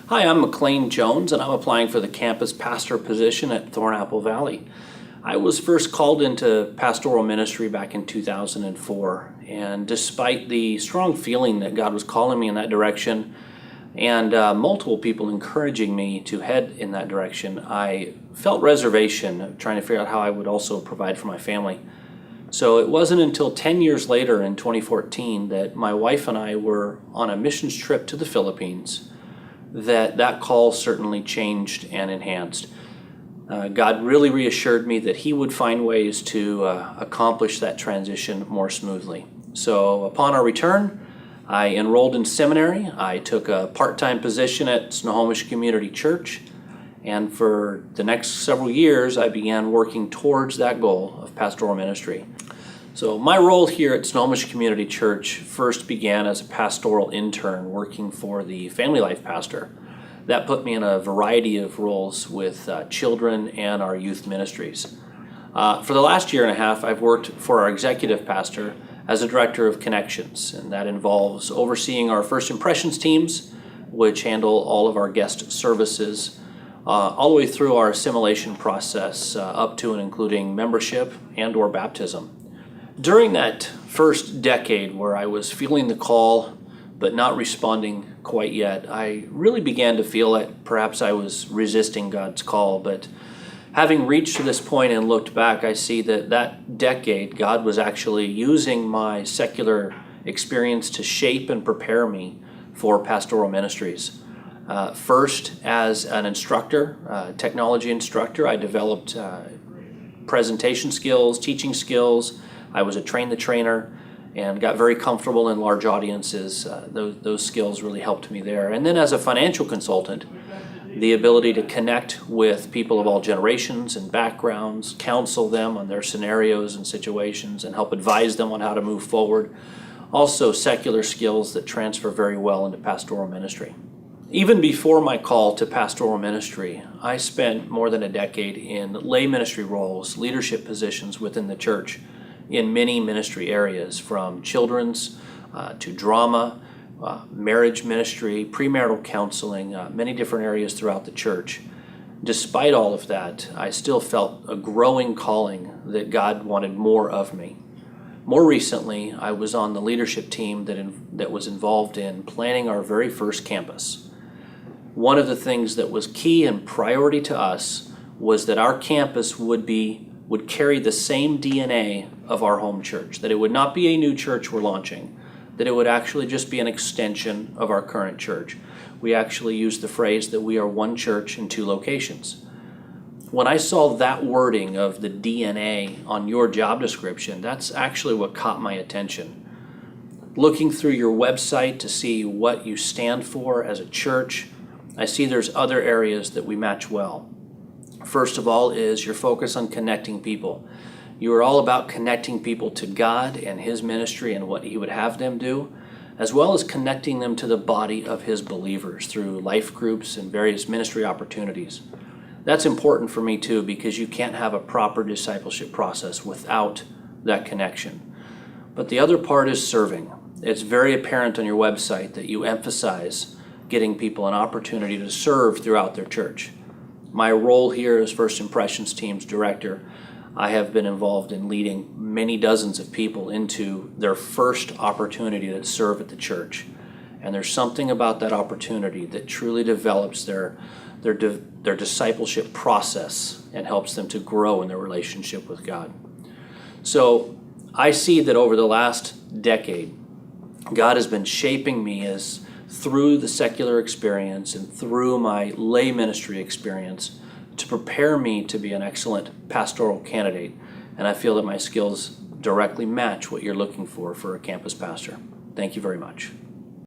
Hi, I'm McLean Jones, and I'm applying for the campus pastor position at Thornapple Valley. I was first called into pastoral ministry back in 2004, and despite the strong feeling that God was calling me in that direction, and multiple people encouraging me to head in that direction, I felt reservation trying to figure out how I would also provide for my family. So it wasn't until 10 years later in 2014 that my wife and I were on a missions trip to the Philippines that call certainly changed and enhanced. God really reassured me that He would find ways to accomplish that transition more smoothly. So upon our return, I enrolled in seminary. I took a part-time position at Snohomish Community Church, and for the next several years I began working towards that goal of pastoral ministry. So my role here at Snohomish Community Church first began as a pastoral intern working for the family life pastor. That put me in a variety of roles with children and our youth ministries. For the last year and a half, I've worked for our executive pastor as a director of connections, and that involves overseeing our first impressions teams, which handle all of our guest services, all the way through our assimilation process up to and including membership and or baptism. During that first decade where I was feeling the call but not responding quite yet, I really began to feel that perhaps I was resisting God's call. But having reached to this point and looked back, I see that decade God was actually using my secular experience to shape and prepare me for pastoral ministries. First, as an instructor, technology instructor, I developed presentation skills, teaching skills. I was a train-the-trainer and got very comfortable in large audiences. Those skills really helped me there. And then as a financial consultant, the ability to connect with people of all generations and backgrounds, counsel them on their scenarios and situations, and help advise them on how to move forward. Also secular skills that transfer very well into pastoral ministry. Even before my call to pastoral ministry, I spent more than a decade in lay ministry roles, leadership positions within the church in many ministry areas, from children's to drama, marriage ministry, premarital counseling, many different areas throughout the church. Despite all of that, I still felt a growing calling that God wanted more of me. More recently, I was on the leadership team that was involved in planning our very first campus. One of the things that was key and priority to us was that our campus would carry the same DNA of our home church, that it would not be a new church we're launching, that it would actually just be an extension of our current church. We actually use the phrase that we are one church in two locations. When I saw that wording of the DNA on your job description, that's actually what caught my attention. Looking through your website to see what you stand for as a church, I see there's other areas that we match well. First of all is your focus on connecting people. You are all about connecting people to God and His ministry and what He would have them do, as well as connecting them to the body of His believers through life groups and various ministry opportunities. That's important for me too, because you can't have a proper discipleship process without that connection. But the other part is serving. It's very apparent on your website that you emphasize getting people an opportunity to serve throughout their church. My role here as First Impressions Team's director, I have been involved in leading many dozens of people into their first opportunity to serve at the church. And there's something about that opportunity that truly develops their discipleship process and helps them to grow in their relationship with God. So I see that over the last decade, God has been shaping me as through the secular experience and through my lay ministry experience to prepare me to be an excellent pastoral candidate. And I feel that my skills directly match what you're looking for a campus pastor. Thank you very much.